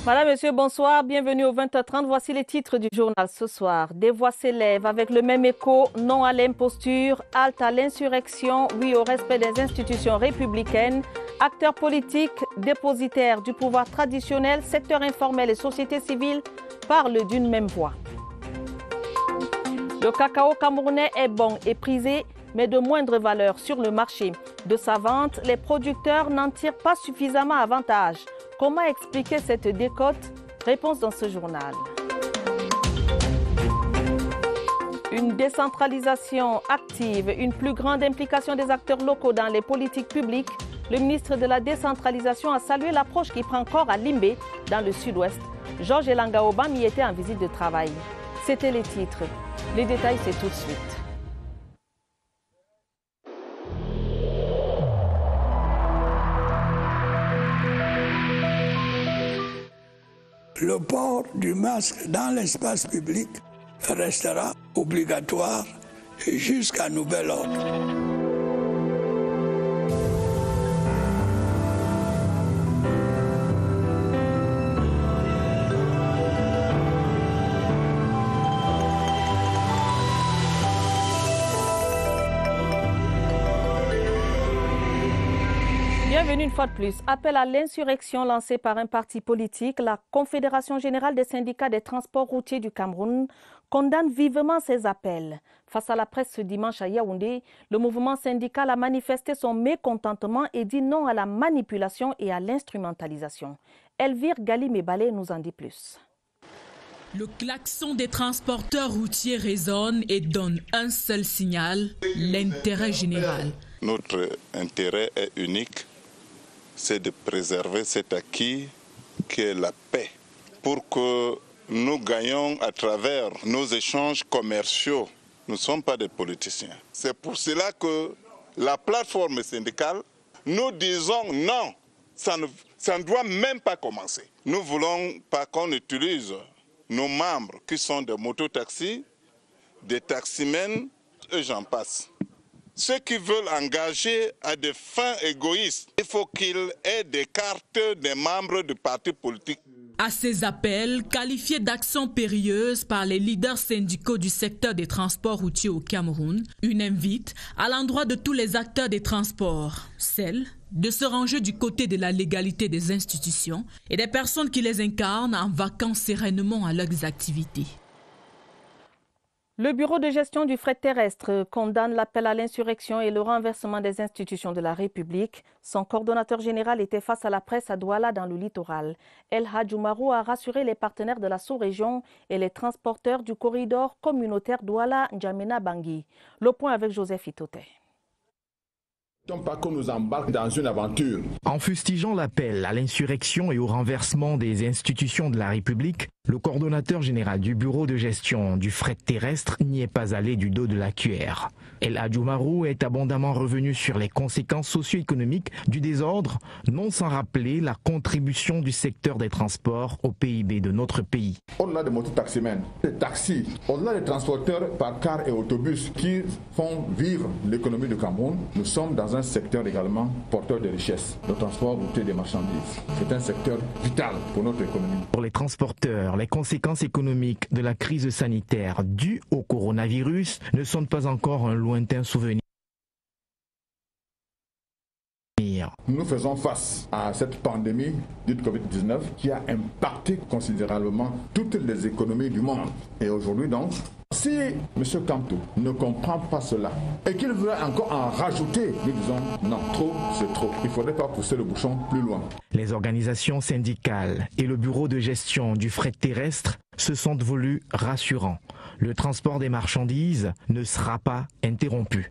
Madame, Monsieur, bonsoir. Bienvenue au 20h30. Voici les titres du journal ce soir. Des voix s'élèvent avec le même écho. Non à l'imposture, halte à l'insurrection, oui au respect des institutions républicaines. Acteurs politiques, dépositaires du pouvoir traditionnel, secteur informel et société civile parlent d'une même voix. Le cacao camerounais est bon et prisé, mais de moindre valeur sur le marché. De sa vente, les producteurs n'en tirent pas suffisamment avantage. Comment expliquer cette décote? Réponse dans ce journal. Une décentralisation active, une plus grande implication des acteurs locaux dans les politiques publiques. Le ministre de la décentralisation a salué l'approche qui prend corps à Limbé, dans le sud-ouest. Georges Elanga Obam y était en visite de travail. C'était les titres. Les détails, c'est tout de suite. Le port du masque dans l'espace public restera obligatoire jusqu'à nouvel ordre. Bienvenue une fois de plus. Appel à l'insurrection lancé par un parti politique, la Confédération générale des syndicats des transports routiers du Cameroun condamne vivement ces appels. Face à la presse ce dimanche à Yaoundé, le mouvement syndical a manifesté son mécontentement et dit non à la manipulation et à l'instrumentalisation. Elvire Galimé-Balé nous en dit plus. Le klaxon des transporteurs routiers résonne et donne un seul signal, l'intérêt général. Notre intérêt est unique, c'est de préserver cet acquis qui est la paix, pour que nous gagnions à travers nos échanges commerciaux. Nous ne sommes pas des politiciens. C'est pour cela que la plateforme syndicale, nous disons non, ça ne doit même pas commencer. Nous voulons pas qu'on utilise nos membres qui sont des mototaxis, des taximens et j'en passe. Ceux qui veulent engager à des fins égoïstes, il faut qu'ils aient des cartes des membres du parti politique. À ces appels, qualifiés d'actions périlleuses par les leaders syndicaux du secteur des transports routiers au Cameroun, une invite à l'endroit de tous les acteurs des transports, celle de se ranger du côté de la légalité des institutions et des personnes qui les incarnent en vaquant sereinement à leurs activités. Le bureau de gestion du fret terrestre condamne l'appel à l'insurrection et le renversement des institutions de la République. Son coordonnateur général était face à la presse à Douala dans le littoral. El Hadj Oumarou a rassuré les partenaires de la sous-région et les transporteurs du corridor communautaire Douala-N'Djamena-Bangui. Le point avec Joseph Itote. Pas qu'on nous embarque dans une aventure. En fustigeant l'appel à l'insurrection et au renversement des institutions de la République, le coordonnateur général du bureau de gestion du fret terrestre n'y est pas allé du dos de la cuillère. El Hadj Oumarou est abondamment revenu sur les conséquences socio-économiques du désordre, non sans rappeler la contribution du secteur des transports au PIB de notre pays. Au-delà des mototaximens, des taxis, au-delà des transporteurs par car et autobus qui font vivre l'économie du Cameroun, nous sommes dans un secteur également porteur de richesses, le transport routier des marchandises. C'est un secteur vital pour notre économie. Pour les transporteurs, les conséquences économiques de la crise sanitaire due au coronavirus ne sont pas encore un lointain souvenir. Nous faisons face à cette pandémie dite Covid-19 qui a impacté considérablement toutes les économies du monde. Et aujourd'hui donc, si M. Kamto ne comprend pas cela et qu'il veut encore en rajouter, nous disons non, trop c'est trop. Il ne faudrait pas pousser le bouchon plus loin. Les organisations syndicales et le bureau de gestion du fret terrestre se sont voulus rassurants. Le transport des marchandises ne sera pas interrompu.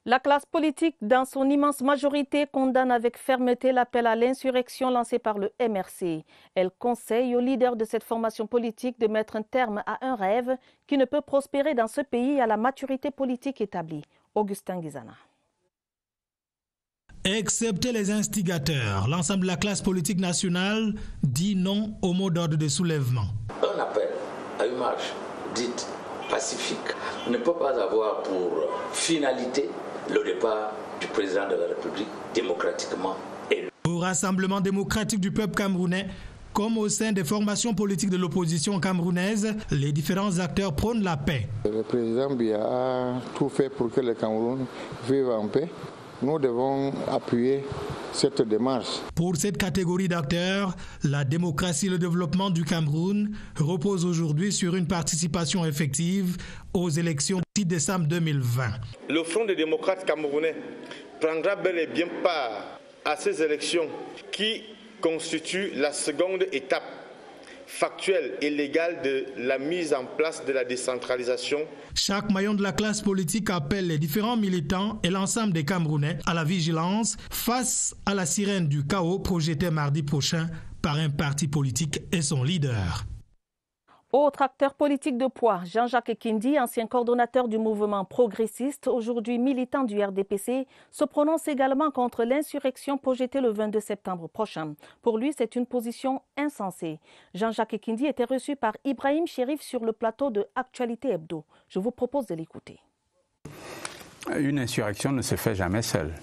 La classe politique, dans son immense majorité, condamne avec fermeté l'appel à l'insurrection lancé par le MRC. Elle conseille aux leaders de cette formation politique de mettre un terme à un rêve qui ne peut prospérer dans ce pays à la maturité politique établie. Augustin Guizana. Excepté les instigateurs, l'ensemble de la classe politique nationale dit non au mot d'ordre de soulèvement. Un appel à une marche dite pacifique ne peut pas avoir pour finalité le départ du président de la République démocratiquement élu. Au Rassemblement démocratique du peuple camerounais, Comme au sein des formations politiques de l'opposition camerounaise, les différents acteurs prônent la paix. Le président Biya a tout fait pour que le Cameroun vive en paix. Nous devons appuyer cette démarche. Pour cette catégorie d'acteurs, la démocratie et le développement du Cameroun reposent aujourd'hui sur une participation effective aux élections du 6 décembre 2020. Le Front des démocrates camerounais prendra bel et bien part à ces élections qui constituent la seconde étape factuelle et légale de la mise en place de la décentralisation. Chaque maillon de la classe politique appelle les différents militants et l'ensemble des Camerounais à la vigilance face à la sirène du chaos projetée mardi prochain par un parti politique et son leader. Autre acteur politique de poids, Jean-Jacques Ekindi, ancien coordonnateur du mouvement progressiste, aujourd'hui militant du RDPC, se prononce également contre l'insurrection projetée le 22 septembre prochain. Pour lui, c'est une position insensée. Jean-Jacques Ekindi était reçu par Ibrahim Chérif sur le plateau de Actualité Hebdo. Je vous propose de l'écouter. Une insurrection ne se fait jamais seule.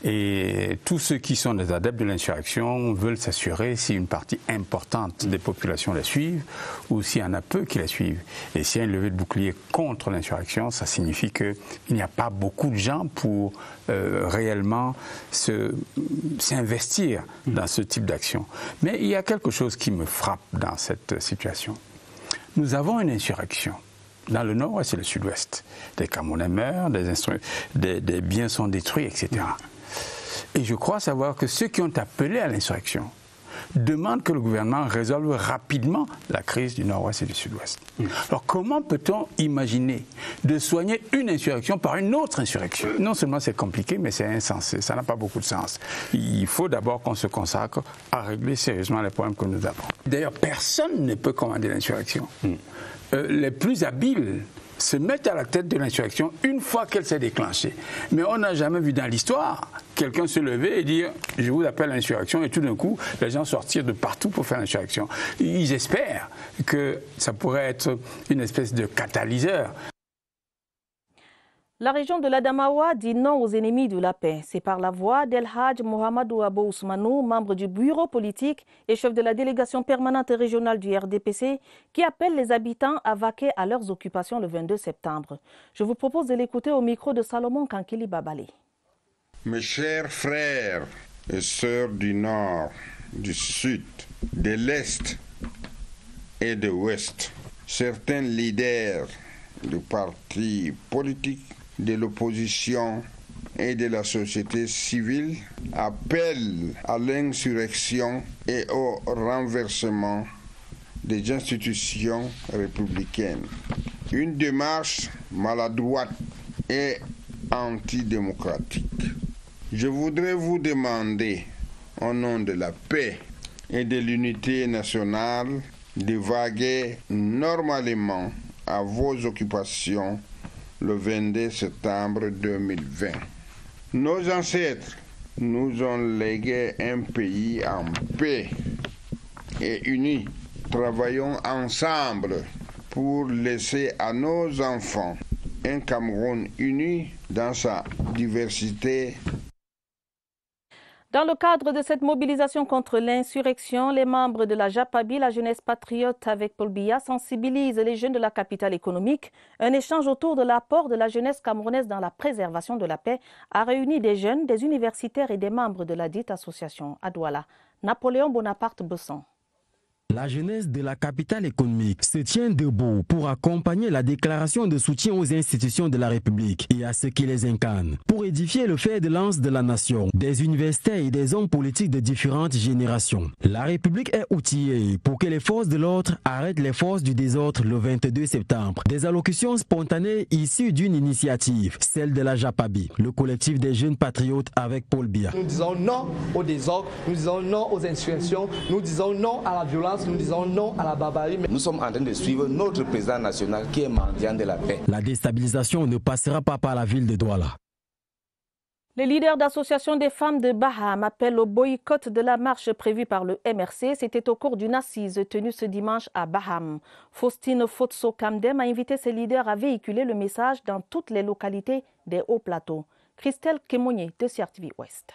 Et tous ceux qui sont des adeptes de l'insurrection veulent s'assurer si une partie importante des populations la suivent ou s'il y en a peu qui la suivent. Et s'il y a une levée de bouclier contre l'insurrection, ça signifie qu'il n'y a pas beaucoup de gens pour réellement s'investir dans ce type d'action. Mais il y a quelque chose qui me frappe dans cette situation. Nous avons une insurrection. Dans le nord-ouest et le sud-ouest, des Camerounais meurent, des biens sont détruits, etc. Et je crois savoir que ceux qui ont appelé à l'insurrection demandent que le gouvernement résolve rapidement la crise du nord-ouest et du sud-ouest. Alors comment peut-on imaginer de soigner une insurrection par une autre insurrection? Non seulement c'est compliqué, mais c'est insensé, ça n'a pas beaucoup de sens. Il faut d'abord qu'on se consacre à régler sérieusement les problèmes que nous avons. D'ailleurs, personne ne peut commander l'insurrection. Les plus habiles se mettent à la tête de l'insurrection une fois qu'elle s'est déclenchée. Mais on n'a jamais vu dans l'histoire quelqu'un se lever et dire « je vous appelle à l'insurrection » et tout d'un coup, les gens sortir de partout pour faire l'insurrection. Ils espèrent que ça pourrait être une espèce de catalyseur. La région de l'Adamawa dit non aux ennemis de la paix. C'est par la voix d'El Hadj Mohamedou Abo Ousmanou, membre du bureau politique et chef de la délégation permanente régionale du RDPC, qui appelle les habitants à vaquer à leurs occupations le 22 septembre. Je vous propose de l'écouter au micro de Salomon Kankili Babale. Mes chers frères et sœurs du Nord, du Sud, de l'Est et de l'Ouest, certains leaders de partis politiques, de l'opposition et de la société civile appellent à l'insurrection et au renversement des institutions républicaines. Une démarche maladroite et antidémocratique. Je voudrais vous demander, au nom de la paix et de l'unité nationale, de vaguer normalement à vos occupations le 22 septembre 2020. Nos ancêtres nous ont légué un pays en paix et uni. Travaillons ensemble pour laisser à nos enfants un Cameroun uni dans sa diversité. Dans le cadre de cette mobilisation contre l'insurrection, les membres de la JAPABI, la jeunesse patriote avec Paul Biya, sensibilisent les jeunes de la capitale économique. Un échange autour de l'apport de la jeunesse camerounaise dans la préservation de la paix a réuni des jeunes, des universitaires et des membres de la dite association à Douala. Napoléon Bonaparte Besson. La jeunesse de la capitale économique se tient debout pour accompagner la déclaration de soutien aux institutions de la République et à ceux qui les incarnent, pour édifier le fer de lance de la nation, des universitaires et des hommes politiques de différentes générations. La République est outillée pour que les forces de l'ordre arrêtent les forces du désordre le 22 septembre. Des allocutions spontanées issues d'une initiative, celle de la JAPABI, le collectif des jeunes patriotes avec Paul Biya. Nous disons non au désordre, nous disons non aux insurrections, nous disons non à la violence, nous disons non à la barbarie. Nous sommes en train de suivre notre président national qui est mendiant de la paix. La déstabilisation ne passera pas par la ville de Douala. Les leaders d'associations des femmes de Baham appellent au boycott de la marche prévue par le MRC. C'était au cours d'une assise tenue ce dimanche à Baham. Faustine Fotso Kamdem a invité ses leaders à véhiculer le message dans toutes les localités des hauts plateaux. Christelle Kemounié de CRTV Ouest.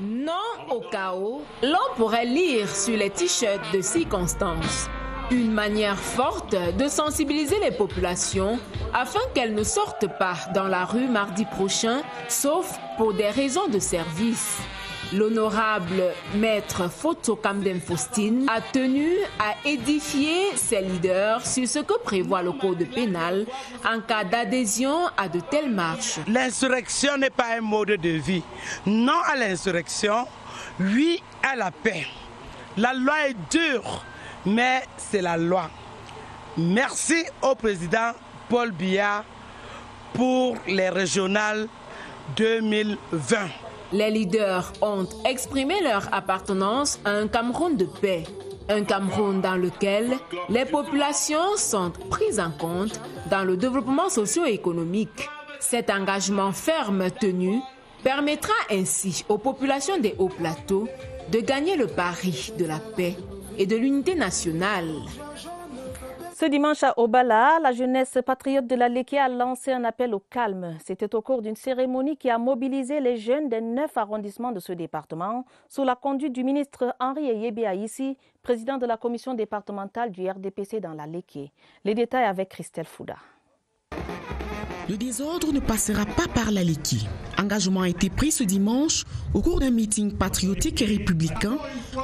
Non au chaos, l'on pourrait lire sur les t-shirts de circonstance. Une manière forte de sensibiliser les populations afin qu'elles ne sortent pas dans la rue mardi prochain, sauf pour des raisons de service. L'honorable maître Foto Camden Faustine a tenu à édifier ses leaders sur ce que prévoit le code pénal en cas d'adhésion à de telles marches. L'insurrection n'est pas un mode de vie. Non à l'insurrection, oui à la paix. La loi est dure, mais c'est la loi. Merci au président Paul Biya pour les régionales 2020. Les leaders ont exprimé leur appartenance à un Cameroun de paix, un Cameroun dans lequel les populations sont prises en compte dans le développement socio-économique. Cet engagement ferme tenu permettra ainsi aux populations des hauts plateaux de gagner le pari de la paix et de l'unité nationale. Ce dimanche à Obala, la jeunesse patriote de la Léké a lancé un appel au calme. C'était au cours d'une cérémonie qui a mobilisé les jeunes des 9 arrondissements de ce département, sous la conduite du ministre Henri Eyebe Aïssi, président de la commission départementale du RDPC dans la Léké. Les détails avec Christelle Fouda. Le désordre ne passera pas par la Léké. Engagement a été pris ce dimanche au cours d'un meeting patriotique et républicain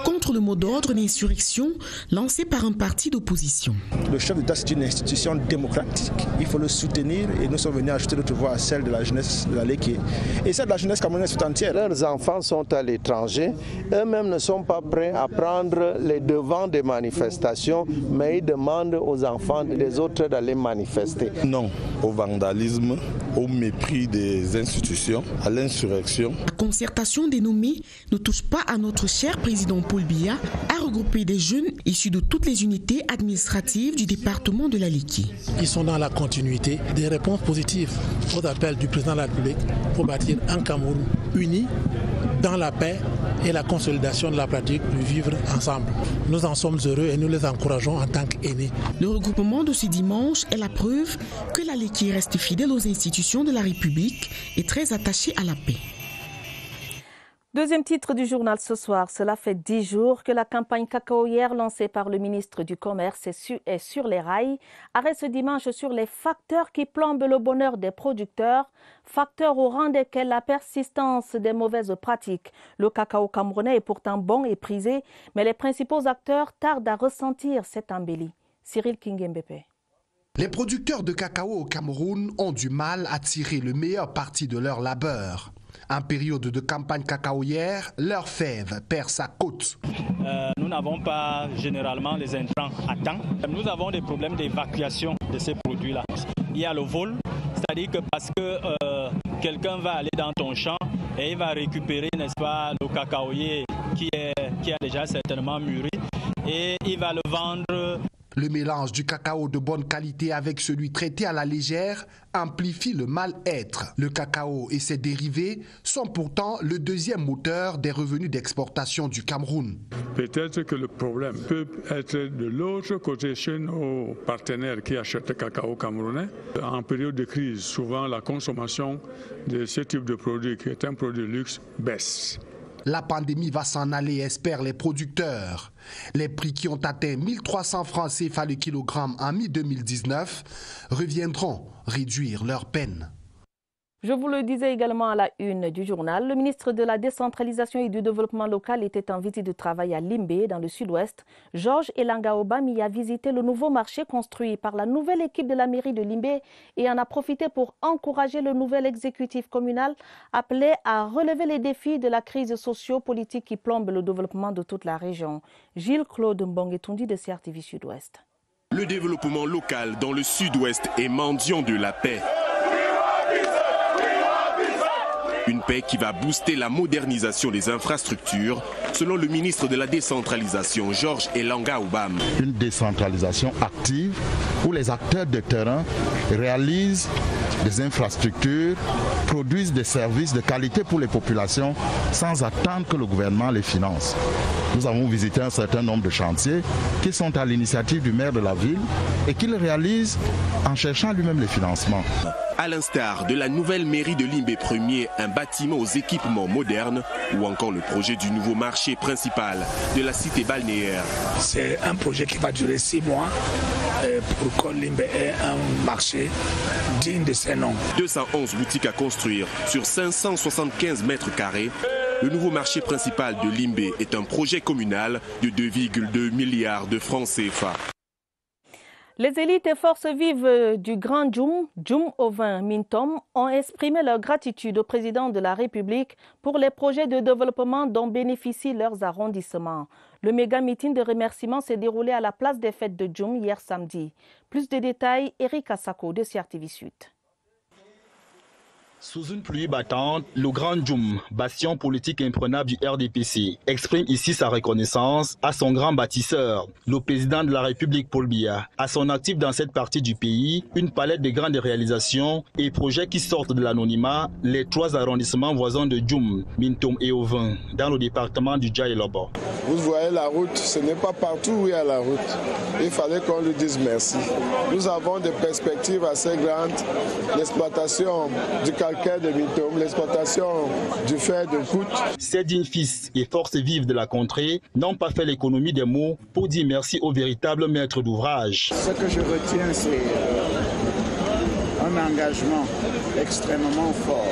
contre le mot d'ordre d'insurrection lancé par un parti d'opposition. Le chef d'État, c'est une institution démocratique. Il faut le soutenir et nous sommes venus ajouter notre voix à celle de la jeunesse de la Léké. Et celle de la jeunesse camerounaise tout entière. Leurs enfants sont à l'étranger. Eux-mêmes ne sont pas prêts à prendre les devants des manifestations, mais ils demandent aux enfants des autres d'aller manifester. Non au vandalisme, au mépris des institutions, à l'insurrection. La concertation dénommée ne touche pas à notre cher président Paul Biya, a regroupé des jeunes issus de toutes les unités administratives du département de la Léké. Ils sont dans la continuité des réponses positives aux appels du président de la République pour bâtir un Cameroun uni dans la paix et la consolidation de la pratique du vivre ensemble. Nous en sommes heureux et nous les encourageons en tant qu'aînés. Le regroupement de ce dimanche est la preuve que la Léké reste fidèle aux institutions de la République et très attachée à la paix. Deuxième titre du journal ce soir, cela fait 10 jours que la campagne cacaoyère lancée par le ministre du Commerce est sur les rails. Arrêt ce dimanche sur les facteurs qui plombent le bonheur des producteurs, facteurs au rang desquels la persistance des mauvaises pratiques. Le cacao camerounais est pourtant bon et prisé, mais les principaux acteurs tardent à ressentir cette embellie. Cyril Kingembepe. Les producteurs de cacao au Cameroun ont du mal à tirer le meilleur parti de leur labeur. En période de campagne cacaoyère, leur fève perd sa cote. Nous n'avons pas généralement les intrants à temps. Nous avons des problèmes d'évacuation de ces produits-là. Il y a le vol, c'est-à-dire que parce que quelqu'un va aller dans ton champ et il va récupérer, n'est-ce pas, le cacaoyer qui a déjà certainement mûri et il va le vendre. Le mélange du cacao de bonne qualité avec celui traité à la légère amplifie le mal-être. Le cacao et ses dérivés sont pourtant le deuxième moteur des revenus d'exportation du Cameroun. Peut-être que le problème peut être de l'autre côté chez nos partenaires qui achètent le cacao camerounais. En période de crise, souvent la consommation de ce type de produit, qui est un produit de luxe, baisse. La pandémie va s'en aller, espèrent les producteurs. Les prix qui ont atteint 1300 francs CFA le kilogramme en mi-2019 reviendront réduire leur peine. Je vous le disais également à la une du journal, le ministre de la Décentralisation et du Développement local était en visite de travail à Limbé, dans le sud-ouest. Georges Elanga Obam y a visité le nouveau marché construit par la nouvelle équipe de la mairie de Limbé et en a profité pour encourager le nouvel exécutif communal appelé à relever les défis de la crise socio-politique qui plombe le développement de toute la région. Gilles-Claude Mbongetundi de CRTV Sud-Ouest. Le développement local dans le sud-ouest est mendiant de la paix. Une paix qui va booster la modernisation des infrastructures, selon le ministre de la Décentralisation, Georges Elanga Obam. Une décentralisation active où les acteurs de terrain réalisent des infrastructures, produisent des services de qualité pour les populations sans attendre que le gouvernement les finance. Nous avons visité un certain nombre de chantiers qui sont à l'initiative du maire de la ville et qu'il réalise en cherchant lui-même les financements. À l'instar de la nouvelle mairie de Limbé 1er, un bâtiment aux équipements modernes ou encore le projet du nouveau marché principal de la cité balnéaire. C'est un projet qui va durer 6 mois pour que Limbé ait un marché digne de ses noms. 211 boutiques à construire sur 575 mètres carrés. Le nouveau marché principal de Limbé est un projet communal de 2,2 milliards de francs CFA. Les élites et forces vives du Grand Djoum, Djoum au vin Mintom, ont exprimé leur gratitude au président de la République pour les projets de développement dont bénéficient leurs arrondissements. Le méga meeting de remerciements s'est déroulé à la place des fêtes de Djoum hier samedi. Plus de détails, Eric Assako de CRTV Sud. Sous une pluie battante, le Grand Djoum, bastion politique imprenable du RDPC, exprime ici sa reconnaissance à son grand bâtisseur, le président de la République Paul Biya. À son actif dans cette partie du pays, une palette de grandes réalisations et projets qui sortent de l'anonymat, les 3 arrondissements voisins de Djoum, Mintom et Ovin, dans le département du Dja-et-Lobo. Vous voyez la route, ce n'est pas partout où il y a la route. Il fallait qu'on lui dise merci. Nous avons des perspectives assez grandes, l'exploitation du de Mintom, l'exploitation du fer de Coute. Ces dignes fils et forces vives de la contrée n'ont pas fait l'économie des mots pour dire merci au véritable maître d'ouvrage. Ce que je retiens, c'est un engagement extrêmement fort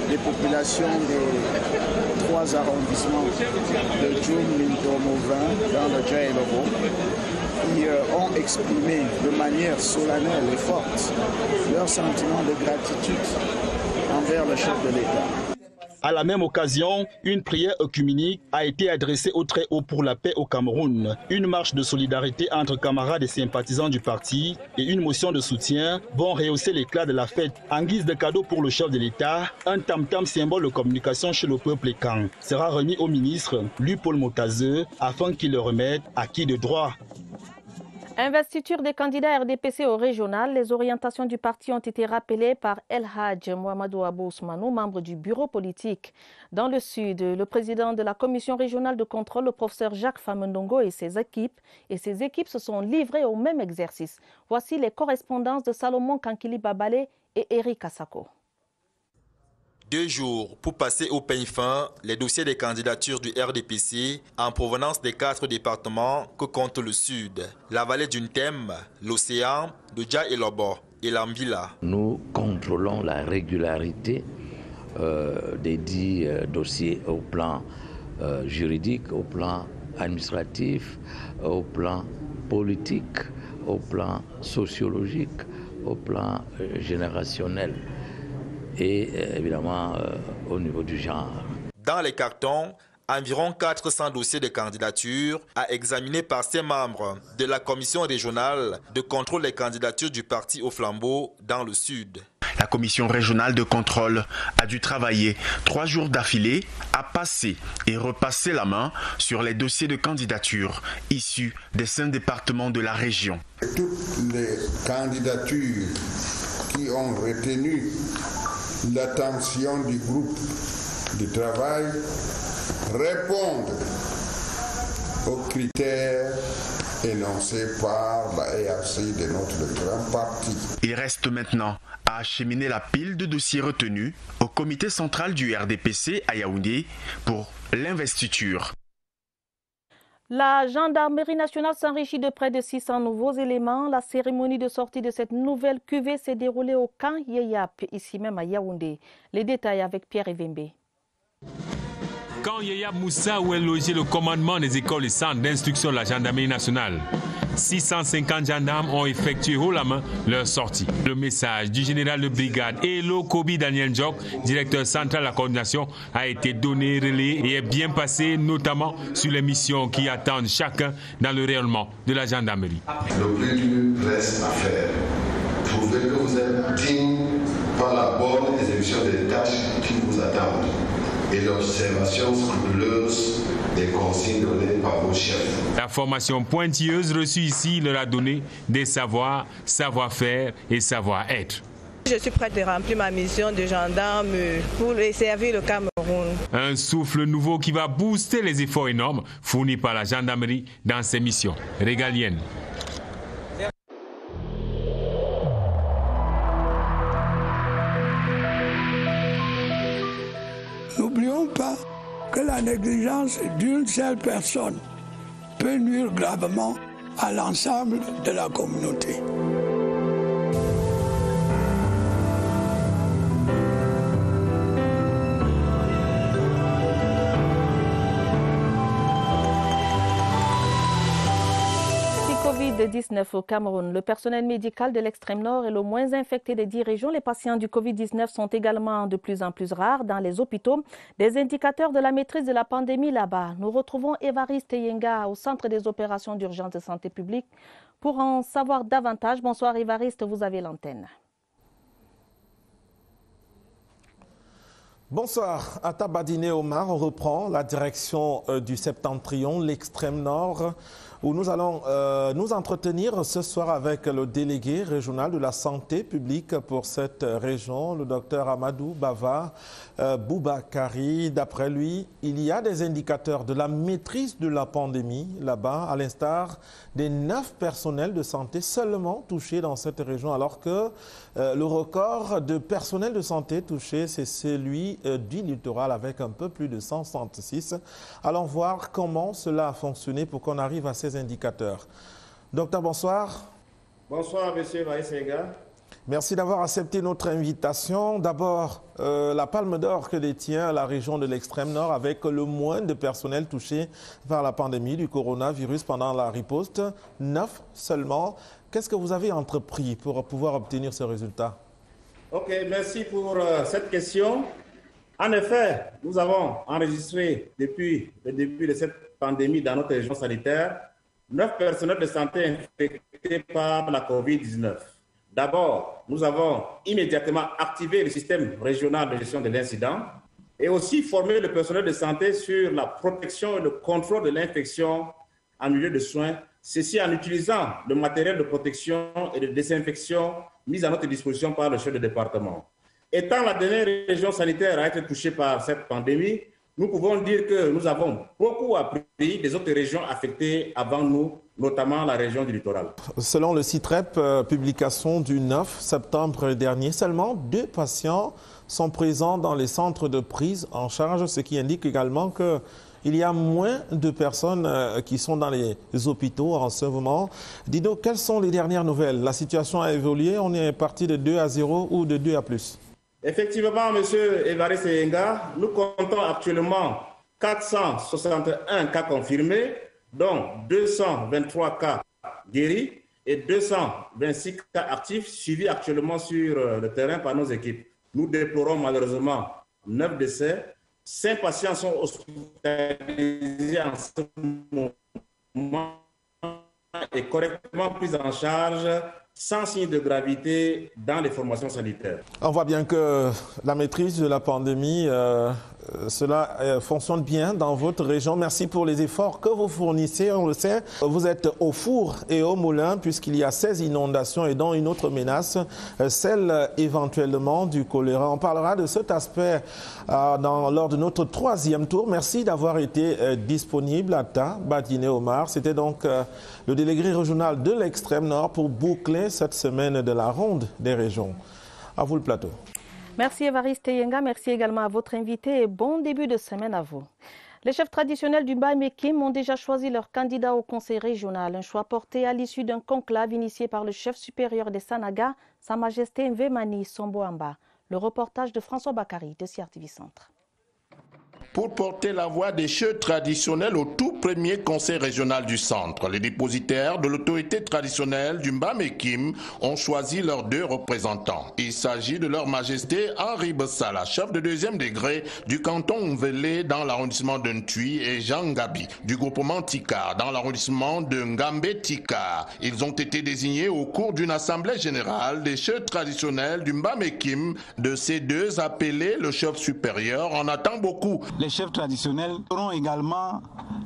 des populations des 3 arrondissements de Djoum, Mintom, Ovin, dans le Dja-et-Lobo, qui ont exprimé de manière solennelle et forte leur sentiment de gratitude envers le chef de l'État. À la même occasion, une prière œcuménique a été adressée au Très-Haut pour la paix au Cameroun. Une marche de solidarité entre camarades et sympathisants du parti et une motion de soutien vont rehausser l'éclat de la fête. En guise de cadeau pour le chef de l'État, un tam-tam symbole de communication chez le peuple Kan sera remis au ministre Paul Motazeux afin qu'il le remette acquis de droit. Investiture des candidats RDPC au régional, les orientations du parti ont été rappelées par El Hadj Mohamedou Abou Ousmanou, membre du bureau politique. Dans le sud, le président de la commission régionale de contrôle, le professeur Jacques Famendongo et ses équipes se sont livrés au même exercice. Voici les correspondances de Salomon Kankili Babale et Eric Assako. 2 jours pour passer au peigne fin les dossiers des candidatures du RDPC en provenance des 4 départements que compte le Sud, la vallée du Ntem, l'océan, de Dja-et-Lobo et l'Ambila. Nous contrôlons la régularité des 10 dossiers au plan juridique, au plan administratif, au plan politique, au plan sociologique, au plan générationnel. Et évidemment au niveau du genre. Dans les cartons, environ 400 dossiers de candidature à examiner par ses membres de la commission régionale de contrôle des candidatures du parti au flambeau dans le Sud. La commission régionale de contrôle a dû travailler 3 jours d'affilée à passer et repasser la main sur les dossiers de candidature issus des 5 départements de la région. Toutes les candidatures qui ont retenu l'attention du groupe de travail répondent aux critères énoncés par la ERC de notre grand parti. Il reste maintenant à acheminer la pile de dossiers retenus au comité central du RDPC à Yaoundé pour l'investiture. La gendarmerie nationale s'enrichit de près de 600 nouveaux éléments. La cérémonie de sortie de cette nouvelle cuvée s'est déroulée au camp Yeyap, ici même à Yaoundé. Les détails avec Pierre Evembe. Quand Yeyap Moussa où est logé le commandement des écoles et centres d'instruction de la gendarmerie nationale, 650 gendarmes ont effectué haut la main leur sortie. Le message du général de brigade Elo Kobi Daniel Njok, directeur central de la coordination, a été donné relais et est bien passé, notamment sur les missions qui attendent chacun dans le rayonnement de la gendarmerie. Le plus dur reste à faire. Prouvez que vous êtes digne par la bonne exécution des tâches qui vous attendent et l'observation scrupuleuse des consignes données par vos chefs. La formation pointilleuse reçue ici leur a donné des savoirs, savoir-faire et savoir-être. Je suis prête à remplir ma mission de gendarme pour servir le Cameroun. Un souffle nouveau qui va booster les efforts énormes fournis par la gendarmerie dans ses missions régaliennes. N'oublions pas que la négligence d'une seule personne peut nuire gravement à l'ensemble de la communauté. Covid-19 au Cameroun. Le personnel médical de l'extrême nord est le moins infecté des 10 régions. Les patients du Covid-19 sont également de plus en plus rares dans les hôpitaux. Des indicateurs de la maîtrise de la pandémie là-bas. Nous retrouvons Évariste Yenga au Centre des opérations d'urgence de santé publique pour en savoir davantage. Bonsoir Évariste, vous avez l'antenne. Bonsoir, Atta Badine Omar, on reprend la direction du septentrion, l'extrême nord, où nous allons nous entretenir ce soir avec le délégué régional de la santé publique pour cette région, le docteur Amadou Bava Boubakari. D'après lui, il y a des indicateurs de la maîtrise de la pandémie là-bas, à l'instar des 9 personnels de santé seulement touchés dans cette région, alors que le record de personnel de santé touché, c'est celui du littoral avec un peu plus de 166. Allons voir comment cela a fonctionné pour qu'on arrive à ces indicateurs. Docteur, bonsoir. Bonsoir, monsieur Maïsenga. Merci d'avoir accepté notre invitation. D'abord, la palme d'or que détient la région de l'extrême nord avec le moins de personnel touché par la pandémie du coronavirus pendant la riposte, 9 seulement. Qu'est-ce que vous avez entrepris pour pouvoir obtenir ce résultat? Ok, merci pour cette question. En effet, nous avons enregistré depuis le début de cette pandémie dans notre région sanitaire 9 personnels de santé infectés par la COVID-19. D'abord, nous avons immédiatement activé le système régional de gestion de l'incident et aussi formé le personnel de santé sur la protection et le contrôle de l'infection en milieu de soins, ceci en utilisant le matériel de protection et de désinfection mis à notre disposition par le chef de département. Étant la dernière région sanitaire à être touchée par cette pandémie, nous pouvons dire que nous avons beaucoup appris des autres régions affectées avant nous, notamment la région du littoral. Selon le CITREP, publication du 9 septembre dernier, seulement 2 patients sont présents dans les centres de prise en charge, ce qui indique également qu'il y a moins de personnes qui sont dans les hôpitaux en ce moment. Dites-nous, quelles sont les dernières nouvelles? La situation a évolué, on est parti de 2-0 ou de 2+? Effectivement, M. Évariste Yenga, nous comptons actuellement 461 cas confirmés, dont 223 cas guéris et 226 cas actifs suivis actuellement sur le terrain par nos équipes. Nous déplorons malheureusement 9 décès. 5 patients sont hospitalisés en ce moment et correctement pris en charge sans signe de gravité dans les formations sanitaires. On voit bien que la maîtrise de la pandémie, cela fonctionne bien dans votre région. Merci pour les efforts que vous fournissez. On le sait, vous êtes au four et au moulin puisqu'il y a 16 inondations et dont une autre menace, celle éventuellement du choléra. On parlera de cet aspect lors de notre 3e tour. Merci d'avoir été disponible, Atta Badine Omar. C'était donc le délégué régional de l'extrême nord pour boucler cette semaine de la ronde des régions. À vous le plateau. Merci Évariste Yenga, merci également à votre invité et bon début de semaine à vous. Les chefs traditionnels du Mbamé-Kim ont déjà choisi leur candidat au conseil régional, un choix porté à l'issue d'un conclave initié par le chef supérieur des Sanaga, Sa Majesté Mvemani Somboamba. Le reportage de François Bakary de CRTV Centre. Pour porter la voix des chefs traditionnels au tout premier conseil régional du centre, les dépositaires de l'autorité traditionnelle du Mbamé-Kim ont choisi leurs 2 représentants. Il s'agit de leur majesté Henri Bessala, chef de 2e degré du canton Mvélé dans l'arrondissement de Ntui, et Jean Gabi du groupement Tikar dans l'arrondissement de Ngambé-Tikar. Ils ont été désignés au cours d'une assemblée générale des chefs traditionnels du Mbamé-Kim. De ces 2 appelés, le chef supérieur en attend beaucoup. Les chefs traditionnels auront également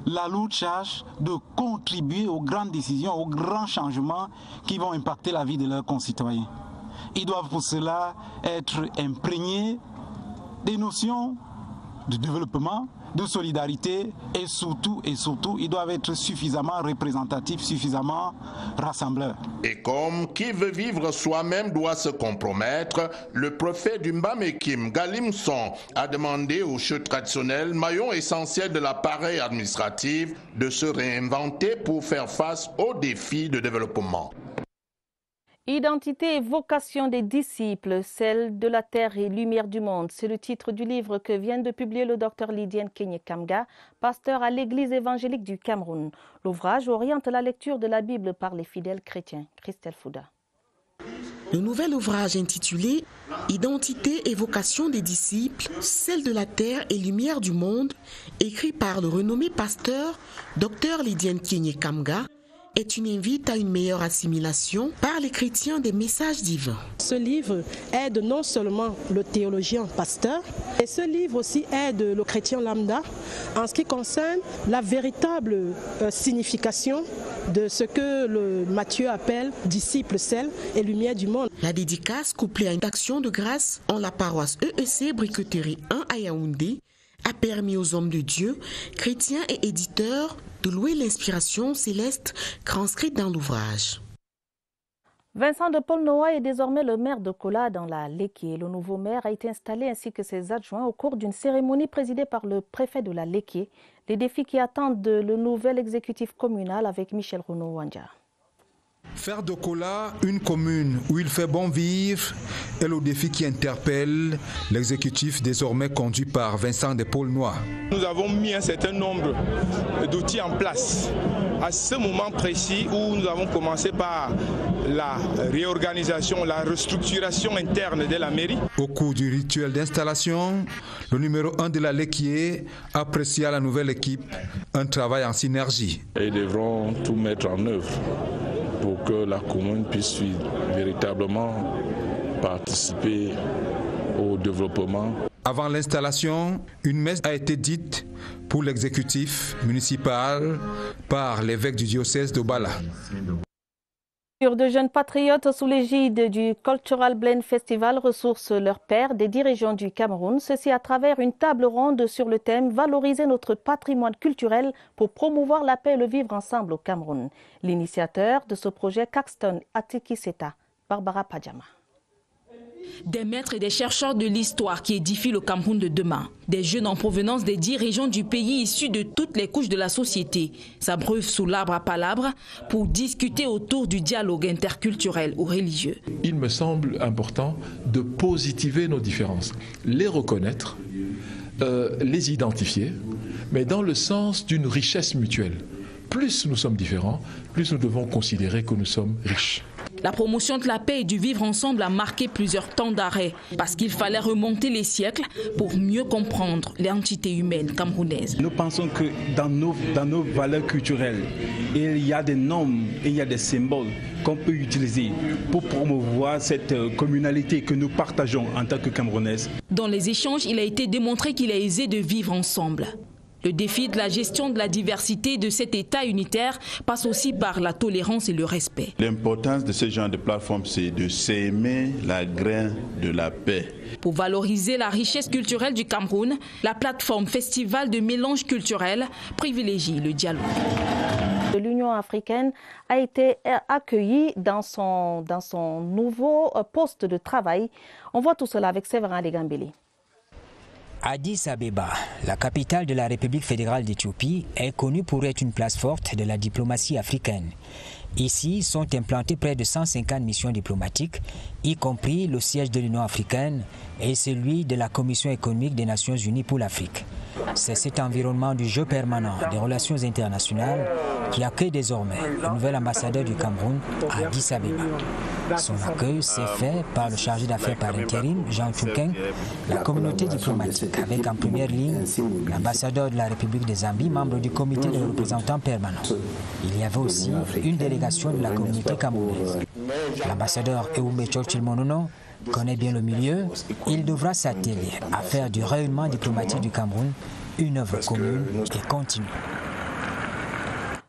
la lourde charge de contribuer aux grandes décisions, aux grands changements qui vont impacter la vie de leurs concitoyens. Ils doivent pour cela être imprégnés des notions de développement, de solidarité et surtout, ils doivent être suffisamment représentatifs, suffisamment rassembleurs. Et comme qui veut vivre soi-même doit se compromettre, le préfet du Mbamekim, Galimson, a demandé aux chefs traditionnels, maillons essentiels de l'appareil administratif, de se réinventer pour faire face aux défis de développement. Identité et vocation des disciples, celle de la terre et lumière du monde. C'est le titre du livre que vient de publier le docteur Lydiane Kenyé-Kamga, pasteur à l'église évangélique du Cameroun. L'ouvrage oriente la lecture de la Bible par les fidèles chrétiens. Christelle Fouda. Le nouvel ouvrage intitulé « Identité et vocation des disciples, celle de la terre et lumière du monde », écrit par le renommé pasteur Dr Lydiane Kenyé-Kamga, est une invite à une meilleure assimilation par les chrétiens des messages divins. Ce livre aide non seulement le théologien pasteur, et ce livre aussi aide le chrétien lambda en ce qui concerne la véritable signification de ce que le Matthieu appelle disciples, sel et lumière du monde. La dédicace, couplée à une action de grâce en la paroisse EEC Briqueterie 1 à Yaoundé, a permis aux hommes de Dieu, chrétiens et éditeurs, de louer l'inspiration céleste transcrite dans l'ouvrage. Vincent de Paul-Noah est désormais le maire de Kola dans la Léké. Le nouveau maire a été installé ainsi que ses adjoints au cours d'une cérémonie présidée par le préfet de la Léké. Les défis qui attendent le nouvel exécutif communal avec Michel Renaud-Wandja. Faire de Kola une commune où il fait bon vivre est le défi qui interpelle l'exécutif désormais conduit par Vincent de Paul-Noah. Nous avons mis un certain nombre d'outils en place à ce moment précis où nous avons commencé par la réorganisation, la restructuration interne de la mairie. Au cours du rituel d'installation, le numéro 1 de la Léquier apprécia la nouvelle équipe un travail en synergie. Ils devront tout mettre en œuvre pour que la commune puisse véritablement participer au développement. Avant l'installation, une messe a été dite pour l'exécutif municipal par l'évêque du diocèse de Bala. De jeunes patriotes sous l'égide du Cultural Blend Festival ressourcent leurs pairs des dirigeants du Cameroun, ceci à travers une table ronde sur le thème « Valoriser notre patrimoine culturel pour promouvoir la paix et le vivre ensemble au Cameroun ». L'initiateur de ce projet, Caxton Atikiseta, Barbara Padjama. Des maîtres et des chercheurs de l'histoire qui édifient le Cameroun de demain. Des jeunes en provenance des 10 régions du pays issus de toutes les couches de la société s'abreuvent sous l'arbre à palabres pour discuter autour du dialogue interculturel ou religieux. Il me semble important de positiver nos différences, les reconnaître, les identifier, mais dans le sens d'une richesse mutuelle. Plus nous sommes différents, plus nous devons considérer que nous sommes riches. La promotion de la paix et du vivre ensemble a marqué plusieurs temps d'arrêt parce qu'il fallait remonter les siècles pour mieux comprendre l'entité humaine camerounaise. Nous pensons que dans nos valeurs culturelles, il y a des normes et il y a des symboles qu'on peut utiliser pour promouvoir cette communalité que nous partageons en tant que Camerounaises. Dans les échanges, il a été démontré qu'il est aisé de vivre ensemble. Le défi de la gestion de la diversité de cet État unitaire passe aussi par la tolérance et le respect. L'importance de ce genre de plateforme, c'est de s'aimer la graine de la paix. Pour valoriser la richesse culturelle du Cameroun, la plateforme Festival de mélange culturel privilégie le dialogue. L'Union africaine a été accueillie dans son nouveau poste de travail. On voit tout cela avec Séverin Legambeli. Addis Abeba, la capitale de la République fédérale d'Éthiopie, est connue pour être une place forte de la diplomatie africaine. Ici sont implantées près de 150 missions diplomatiques, y compris le siège de l'Union africaine et celui de la Commission économique des Nations unies pour l'Afrique. C'est cet environnement du jeu permanent des relations internationales qui accueille désormais le nouvel ambassadeur du Cameroun à Addis Abeba. Son accueil s'est fait par le chargé d'affaires par intérim, Jean Tchoukeng, la communauté diplomatique, avec en première ligne l'ambassadeur de la République de Zambie, membre du comité des représentants permanents. Il y avait aussi une délégation de la communauté camerounaise. L'ambassadeur Eumbe Churchill-Monono connaît bien le milieu. Il devra s'atteler à faire du rayonnement diplomatique du Cameroun une œuvre commune et continue.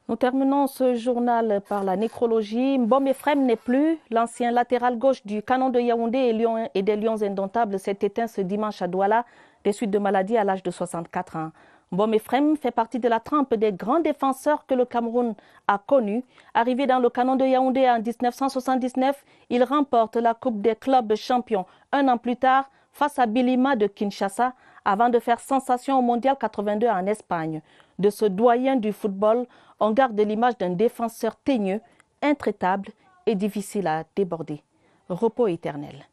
Nous terminons ce journal par la nécrologie. Mbom Ephraim n'est plus. L'ancien latéral gauche du canon de Yaoundé et des Lions indomptables s'est éteint ce dimanche à Douala des suites de maladie à l'âge de 64 ans. Mbom Efrem fait partie de la trempe des grands défenseurs que le Cameroun a connus. Arrivé dans le canon de Yaoundé en 1979, il remporte la Coupe des clubs champions un an plus tard face à Bilima de Kinshasa avant de faire sensation au Mondial 82 en Espagne. De ce doyen du football, on garde l'image d'un défenseur teigneux, intraitable et difficile à déborder. Repos éternel.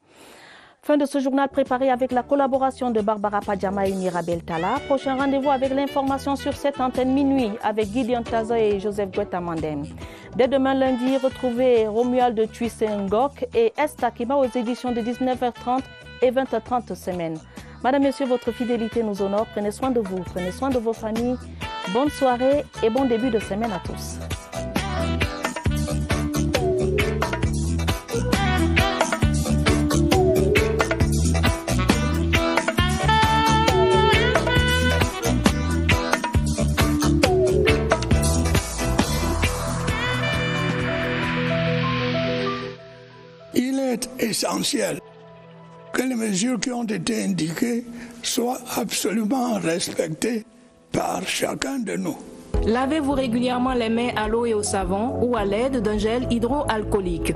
Fin de ce journal préparé avec la collaboration de Barbara Padjama et Mirabel Tala. Prochain rendez-vous avec l'information sur cette antenne minuit avec Gideon Tazo et Joseph Guetta-Mandem. Dès demain lundi, retrouvez Romuald de Tuissé-Ngok et Estakima aux éditions de 19h30 et 20h30 semaine. Madame, Messieurs, votre fidélité nous honore. Prenez soin de vous, prenez soin de vos familles. Bonne soirée et bon début de semaine à tous. Il est essentiel que les mesures qui ont été indiquées soient absolument respectées par chacun de nous. Lavez-vous régulièrement les mains à l'eau et au savon ou à l'aide d'un gel hydroalcoolique.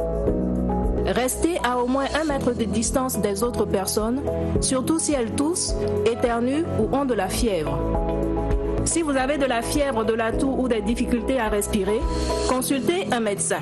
Restez à au moins 1 mètre de distance des autres personnes, surtout si elles toussent, éternuent ou ont de la fièvre. Si vous avez de la fièvre, de la toux ou des difficultés à respirer, consultez un médecin.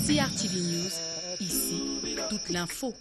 CRTV News, ici, toute l'info.